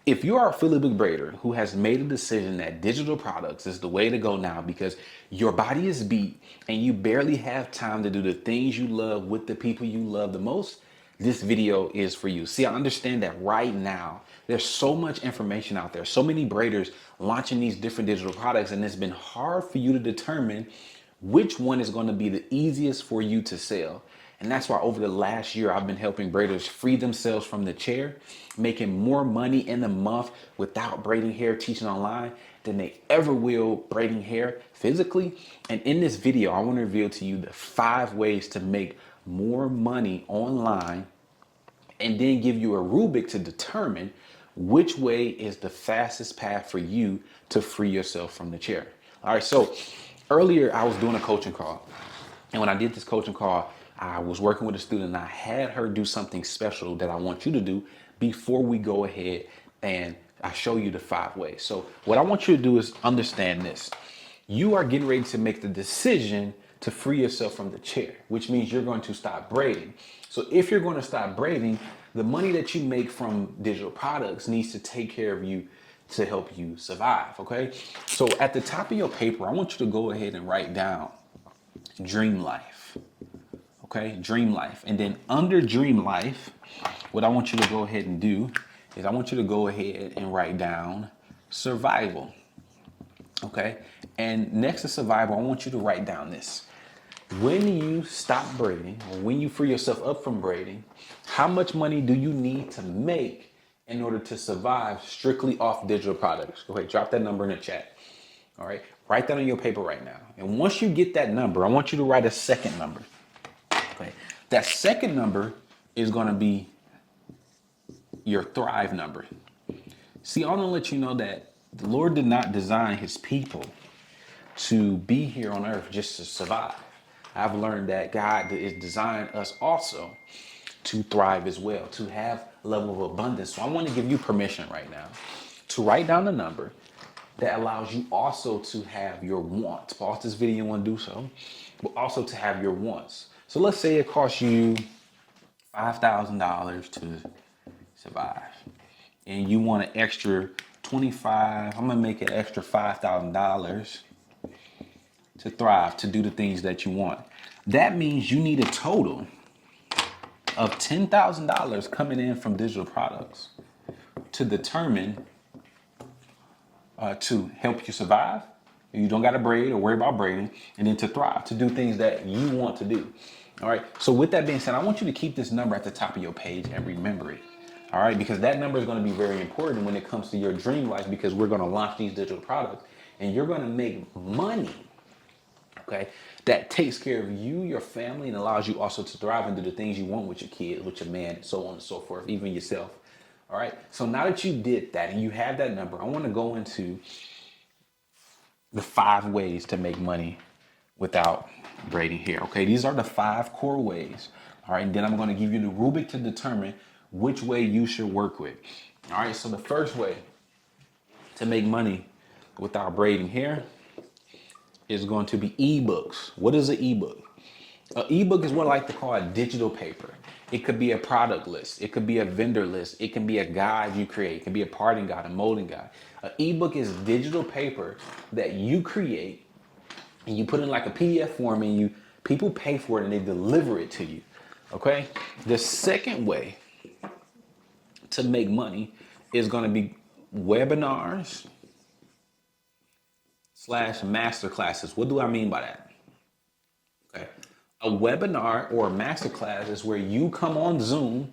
If you are a Philly Book Braider who has made a decision that digital products is the way to go now because your body is beat and you barely have time to do the things you love with the people you love the most, this video is for you. See, I understand that right now there's so much information out there, so many braiders launching these different digital products, and it's been hard for you to determine which one is going to be the easiest for you to sell. And that's why over the last year, I've been helping braiders free themselves from the chair, making more money in a month without braiding hair, teaching online than they ever will braiding hair physically. And in this video, I want to reveal to you the 5 ways to make more money online, and then give you a rubric to determine which way is the fastest path for you to free yourself from the chair. All right, so earlier I was doing a coaching call. And when I did this coaching call, I was working with a student and I had her do something special that I want you to do before we go ahead and I show you the 5 ways. So what I want you to do is understand this. You are getting ready to make the decision to free yourself from the chair, which means you're going to stop braiding. So if you're going to stop braiding, the money that you make from digital products needs to take care of you to help you survive, okay? So at the top of your paper, I want you to go ahead and write down dream life, okay? Dream life. And then under dream life, what I want you to go ahead and do is I want you to go ahead and write down survival, okay? And next to survival, I want you to write down this. When you stop braiding, or when you free yourself up from braiding, how much money do you need to make in order to survive strictly off digital products? Go ahead, drop that number in the chat. All right, write that on your paper right now. And once you get that number, I want you to write a second number. Okay, that second number is going to be your thrive number. See, I want to let you know that the Lord did not design his people to be here on earth just to survive. I've learned that God is designed us also to thrive as well, to have a level of abundance. So I want to give you permission right now to write down a number that allows you also to have your wants. Pause this video and do so, but also to have your wants. So let's say it costs you $5,000 to survive, and you want an extra 25. I'm gonna make it extra $5,000 to thrive, to do the things that you want. That means you need a total of $10,000 coming in from digital products to determine to help you survive. You don't got to braid or worry about braiding, and then to thrive, to do things that you want to do. All right. So with that being said, I want you to keep this number at the top of your page and remember it. All right, because that number is going to be very important when it comes to your dream life, because we're going to launch these digital products and you're going to make money, okay, that takes care of you, your family, and allows you also to thrive and do the things you want with your kids, with your man, and so on and so forth, even yourself. All right. So now that you did that and you have that number, I want to go into the 5 ways to make money without braiding hair. Okay. These are the 5 core ways. All right. And then I'm going to give you the rubric to determine which way you should work with. All right. So the first way to make money without braiding hair is going to be ebooks. What is an ebook? An ebook is what I like to call a digital paper. It could be a product list. It could be a vendor list. It can be a guide you create. It can be a parting guide, a molding guide. An ebook is digital paper that you create and you put in like a PDF form, and people pay for it and they deliver it to you. Okay. The second way to make money is going to be webinars / masterclasses. What do I mean by that? Okay. A webinar or a masterclass is where you come on Zoom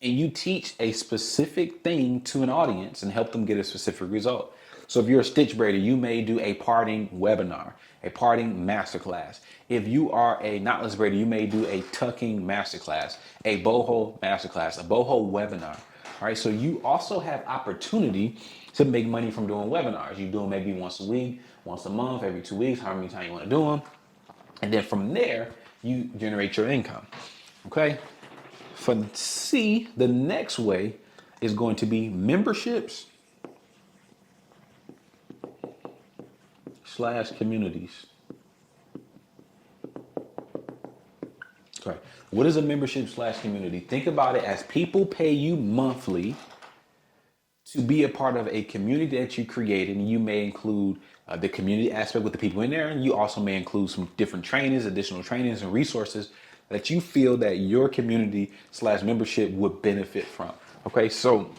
and you teach a specific thing to an audience and help them get a specific result. So if you're a stitch braider, you may do a parting webinar, a parting masterclass. If you are a knotless braider, you may do a tucking masterclass, a boho masterclass, a boho webinar. All right. So you also have opportunity to make money from doing webinars. You do them maybe once a week, once a month, every 2 weeks, however many times you want to do them. And then from there, you generate your income. Okay. For C, the next way is going to be memberships / communities. Okay. What is a membership / community? Think about it as people pay you monthly to be a part of a community that you created, and you may include the community aspect with the people in there, and you also may include some different trainings, additional trainings and resources that you feel that your community slash membership would benefit from. Okay, so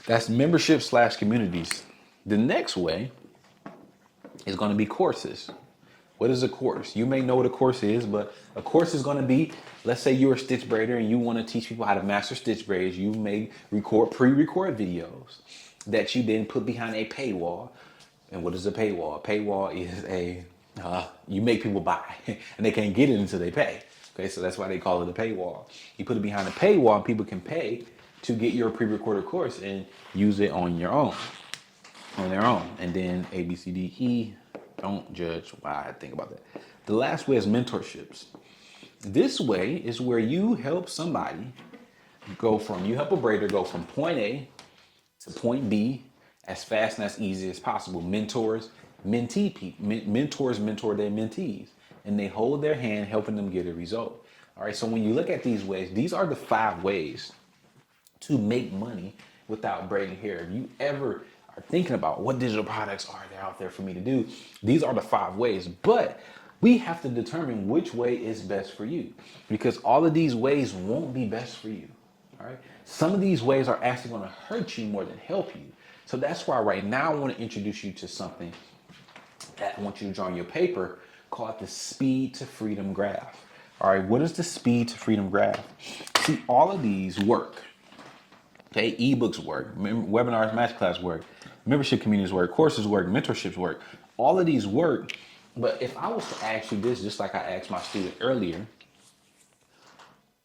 that's membership slash communities. The next way is going to be courses. What is a course? You may know what a course is, but a course is going to be, let's say you're a stitch braider and you want to teach people how to master stitch braids. You may pre-record videos that you then put behind a paywall. And what is a paywall? A paywall is you make people buy and they can't get it until they pay. Okay, so that's why they call it a paywall. You put it behind a paywall and people can pay to get your pre-recorded course and use it on their own. And then A, B, C, D, E. Don't judge why I think about that. The last way is mentorships. This way is where you help somebody you help a braider go from point A to point B as fast and as easy as possible. Mentors mentor their mentees, and they hold their hand, helping them get a result. All right, so when you look at these ways, these are the 5 ways to make money without braiding hair. If you ever are thinking about what digital products are there out there for me to do, these are the 5 ways. But we have to determine which way is best for you, because all of these ways won't be best for you. All right. Some of these ways are actually going to hurt you more than help you. So that's why right now I want to introduce you to something that I want you to draw on your paper called the speed to freedom graph. All right. What is the speed to freedom graph? See, all of these work. Okay. Ebooks work, webinars, masterclass work, membership communities work, courses work, mentorships work. All of these work. But if I was to ask you this, just like I asked my student earlier,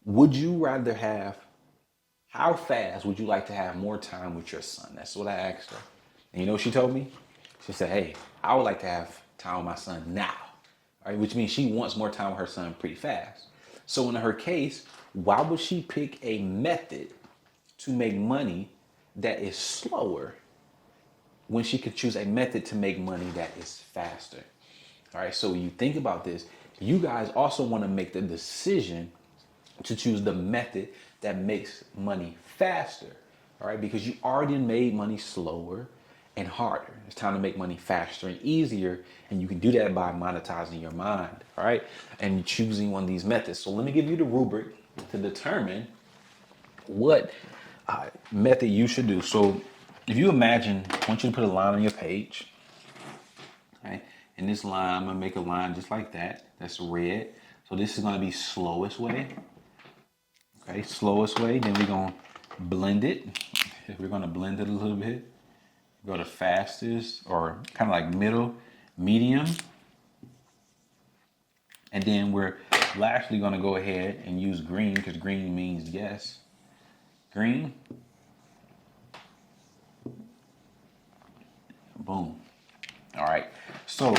would you rather how fast would you like to have more time with your son? That's what I asked her. And you know what she told me? She said, hey, I would like to have time with my son now. All right, which means she wants more time with her son pretty fast. So in her case, why would she pick a method to make money that is slower when she could choose a method to make money that is faster? All right, so when you think about this, you guys also want to make the decision to choose the method that makes money faster. All right, because you already made money slower and harder. It's time to make money faster and easier, and you can do that by monetizing your mind. All right, and choosing one of these methods. So let me give you the rubric to determine what method you should do. So if you imagine, I want you to put a line on your page. Okay. In this line, I'm gonna make a line just like that. That's red. So this is gonna be slowest way. Okay, slowest way. Then we're gonna blend it. We're gonna blend it a little bit. Go to fastest, or kind of like middle, medium. And then we're lastly gonna go ahead and use green, because green means yes. Green. Boom. All right, so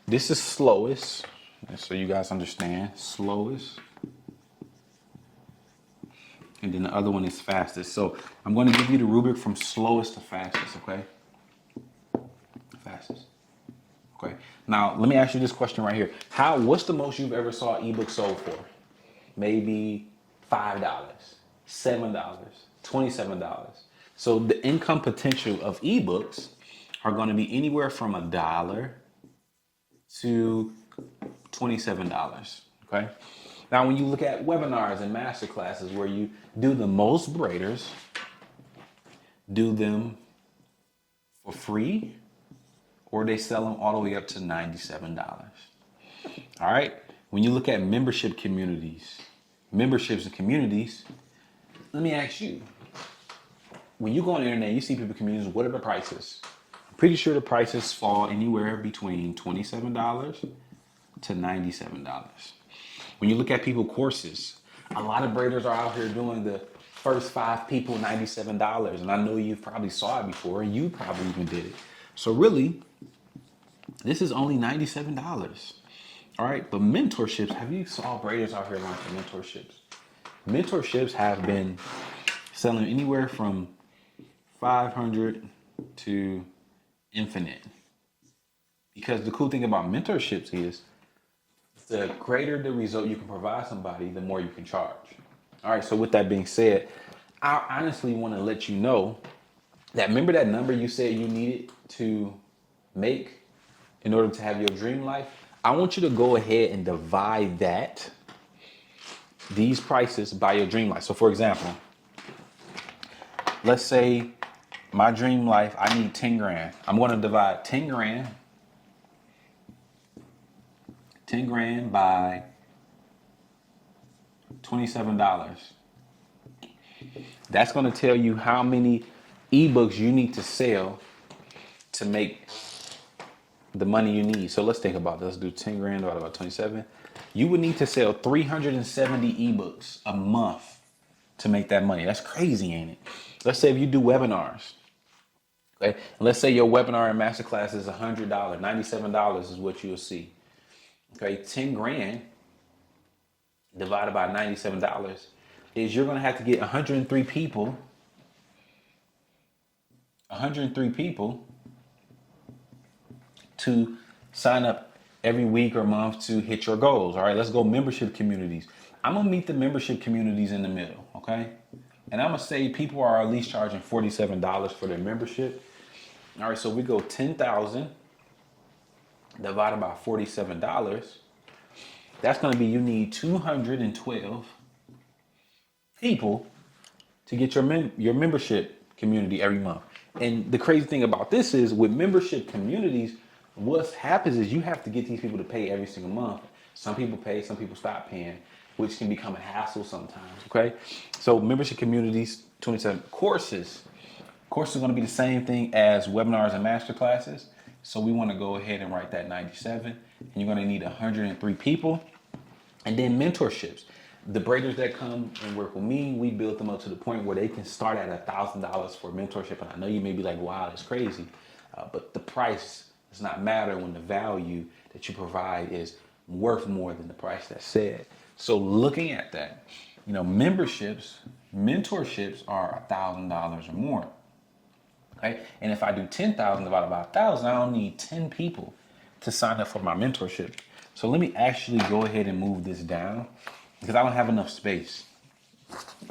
this is slowest, so you guys understand, slowest. And then the other one is fastest. So I'm going to give you the rubric from slowest to fastest, okay? Fastest. Okay. Now, let me ask you this question right here. What's the most you've ever saw an ebook sold for? Maybe $5, $7, $27. So the income potential of ebooks are going to be anywhere from $1 to $27. Okay. Now, when you look at webinars and master classes where you do the most braiders, do them for free, or they sell them all the way up to $97. All right. When you look at memberships and communities, let me ask you, when you go on the internet, you see people communities, what are the prices? I'm pretty sure the prices fall anywhere between $27 to $97. When you look at people courses, a lot of braiders are out here doing the first 5 people $97. And I know you've probably saw it before, and you probably even did it. So really, this is only $97. All right, but mentorships, have you saw braiders out here launching mentorships? Mentorships have been selling anywhere from 500 to infinite. Because the cool thing about mentorships is the greater the result you can provide somebody, the more you can charge. All right, so with that being said, I honestly want to let you know that, remember that number you said you needed to make in order to have your dream life? I want you to go ahead and divide these prices by your dream life. So for example, let's say my dream life, I need 10 grand. I'm going to divide 10 grand by $27. That's going to tell you how many ebooks you need to sell to make the money you need. So let's think about this. Let's do 10 grand divided by 27. You would need to sell 370 ebooks a month to make that money. That's crazy, ain't it? Let's say if you do webinars, okay? And let's say your webinar and masterclass is $100, $97 is what you'll see. Okay, 10 grand divided by $97 is you're gonna have to get 103 people to sign up every week or month to hit your goals. All right, let's go membership communities. I'm gonna meet the membership communities in the middle, okay? And I'm gonna say people are at least charging $47 for their membership. All right, so we go 10,000 divided by $47. That's gonna be, you need 212 people to get your membership community every month. And the crazy thing about this is, with membership communities, what happens is you have to get these people to pay every single month. Some people pay, some people stop paying, which can become a hassle sometimes. Okay, so membership communities, 27 courses. Courses are going to be the same thing as webinars and master classes. So we want to go ahead and write that 97, and you're going to need 103 people. And then mentorships. The braiders that come and work with me, we build them up to the point where they can start at $1,000 for mentorship. And I know you may be like, wow, that's crazy. But the price does not matter when the value that you provide is worth more than the price that's said. So looking at that, mentorships are $1,000 or more. Okay? And if I do 10,000 divided by 1,000, I don't need 10 people to sign up for my mentorship. So let me actually go ahead and move this down, because I don't have enough space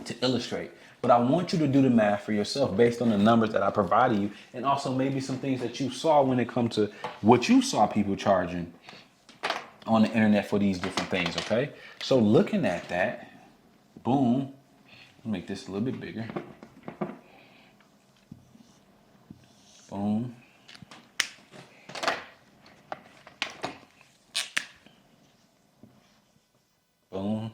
to illustrate. But I want you to do the math for yourself based on the numbers that I provided you, and also maybe some things that you saw when it comes to what you saw people charging on the internet for these different things, okay? So looking at that, boom, make this a little bit bigger. Boom. Boom.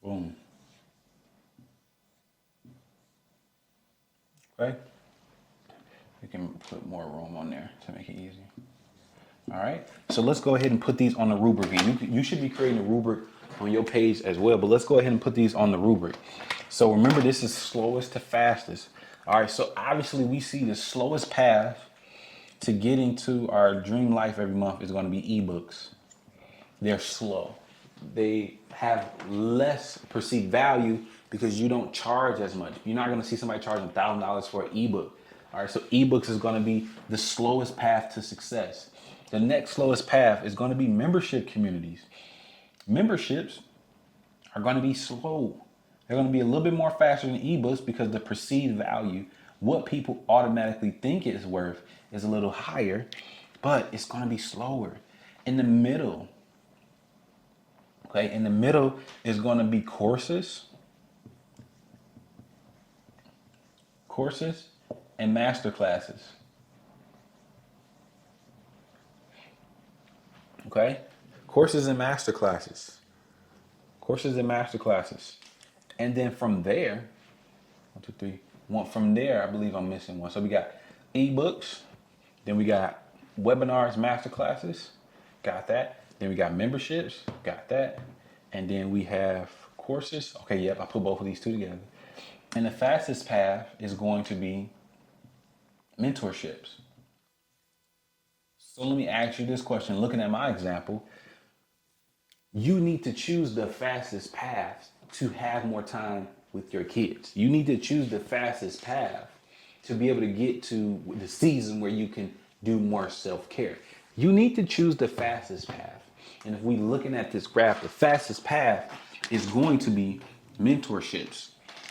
Boom. Okay. We can put more room on there to make it easy. All right. So let's go ahead and put these on the rubric. And you should be creating a rubric on your page as well, but let's go ahead and put these on the rubric. So remember, this is slowest to fastest. All right. So obviously we see the slowest path to getting to our dream life every month is going to be ebooks. They're slow. They have less perceived value because you don't charge as much. You're not going to see somebody charging $1,000 for an ebook. All right, so ebooks is going to be the slowest path to success. The next slowest path is going to be membership communities. Memberships are going to be slow. They're going to be a little bit more faster than ebooks because the perceived value, what people automatically think it's worth, is a little higher, but it's going to be slower. In the middle, okay, in the middle is going to be courses and master classes. Okay, courses and master classes. And then from there, 1, 2, 3. From there, I believe I'm missing one. So we got ebooks, then we got webinars, master classes, got that. Then we got memberships, got that. And then we have courses. Okay, yep, I put both of these two together. And the fastest path is going to be mentorships. So let me ask you this question. Looking at my example, you need to choose the fastest path to have more time with your kids. You need to choose the fastest path to be able to get to the season where you can do more self-care. You need to choose the fastest path. And if we're looking at this graph, the fastest path is going to be mentorships.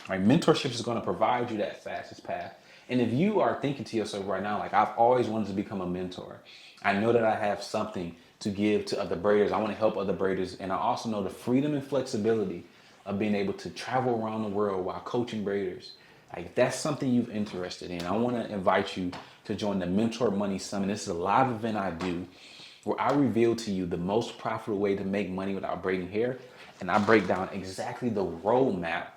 Right? Mentorship is going to provide you that fastest path. And if you are thinking to yourself right now, like I've always wanted to become a mentor, I know that I have something to give to other braiders. I want to help other braiders. And I also know the freedom and flexibility of being able to travel around the world while coaching braiders. Like if that's something you've interested in, I want to invite you to join the Mentor Money Summit. This is a live event I do where I reveal to you the most profitable way to make money without braiding hair. And I break down exactly the roadmap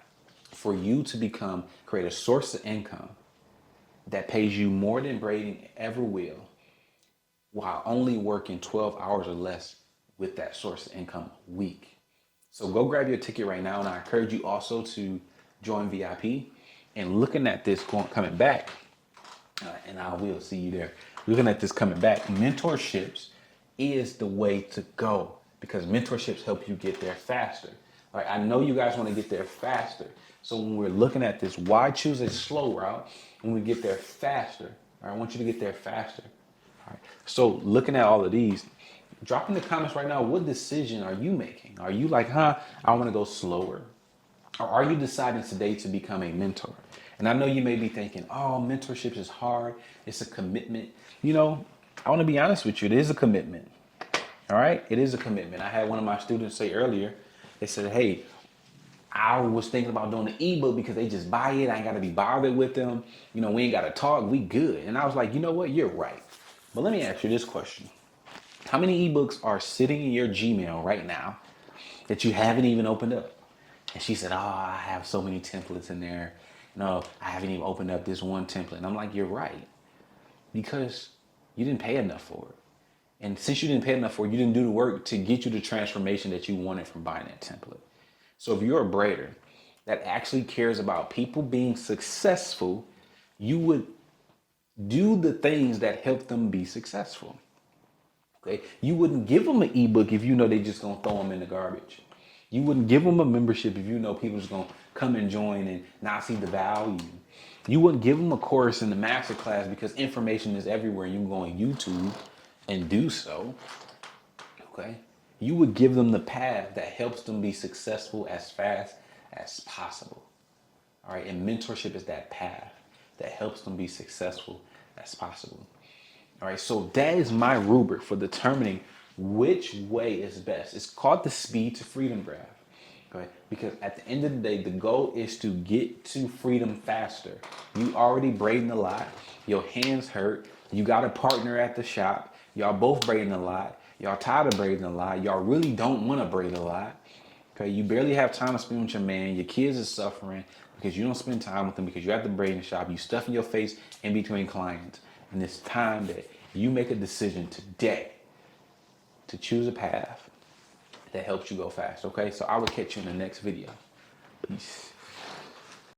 for you to create a source of income that pays you more than braiding ever will, while only working 12 hours or less with that source of income a week. So go grab your ticket right now, and I encourage you also to join VIP. And looking at this coming back, and I will see you there. Looking at this coming back, mentorships is the way to go because mentorships help you get there faster. All right, I know you guys want to get there faster. So when we're looking at this, why choose a slow route when we get there faster? All right, I want you to get there faster. All right. So looking at all of these, drop in the comments right now, what decision are you making? Are you like, I want to go slower? Or are you deciding today to become a mentor? And I know you may be thinking, oh, mentorship is hard. It's a commitment. You know, I want to be honest with you. It is a commitment. All right. It is a commitment. I had one of my students say earlier, they said, hey, I was thinking about doing an ebook because they just buy it. I ain't got to be bothered with them. You know, we ain't got to talk. We good. And I was like, you know what? You're right. But let me ask you this question. How many ebooks are sitting in your Gmail right now that you haven't even opened up? And she said, oh, I have so many templates in there. No, I haven't even opened up this one template. And I'm like, you're right. Because you didn't pay enough for it. And since you didn't pay enough for it, you didn't do the work to get you the transformation that you wanted from buying that template. So if you're a braider that actually cares about people being successful, you would do the things that help them be successful. Okay, you wouldn't give them an ebook if you know they just gonna throw them in the garbage. You wouldn't give them a membership if you know people just gonna come and join and not see the value. You wouldn't give them a course in the master class because information is everywhere. You can go on YouTube and do so. Okay, you would give them the path that helps them be successful as fast as possible. All right, and mentorship is that path that helps them be successful as possible. All right, so that is my rubric for determining which way is best. It's called the speed to freedom graph. Okay, because at the end of the day, the goal is to get to freedom faster. You already braiding a lot. Your hands hurt. You got a partner at the shop. Y'all both braiding a lot. Y'all tired of braiding a lot. Y'all really don't want to braid a lot. Okay, you barely have time to spend with your man. Your kids are suffering because you don't spend time with them because you're at the braiding shop. You stuffing your face in between clients. And it's time that you make a decision today to choose a path that helps you go fast, okay? So I will catch you in the next video. Peace.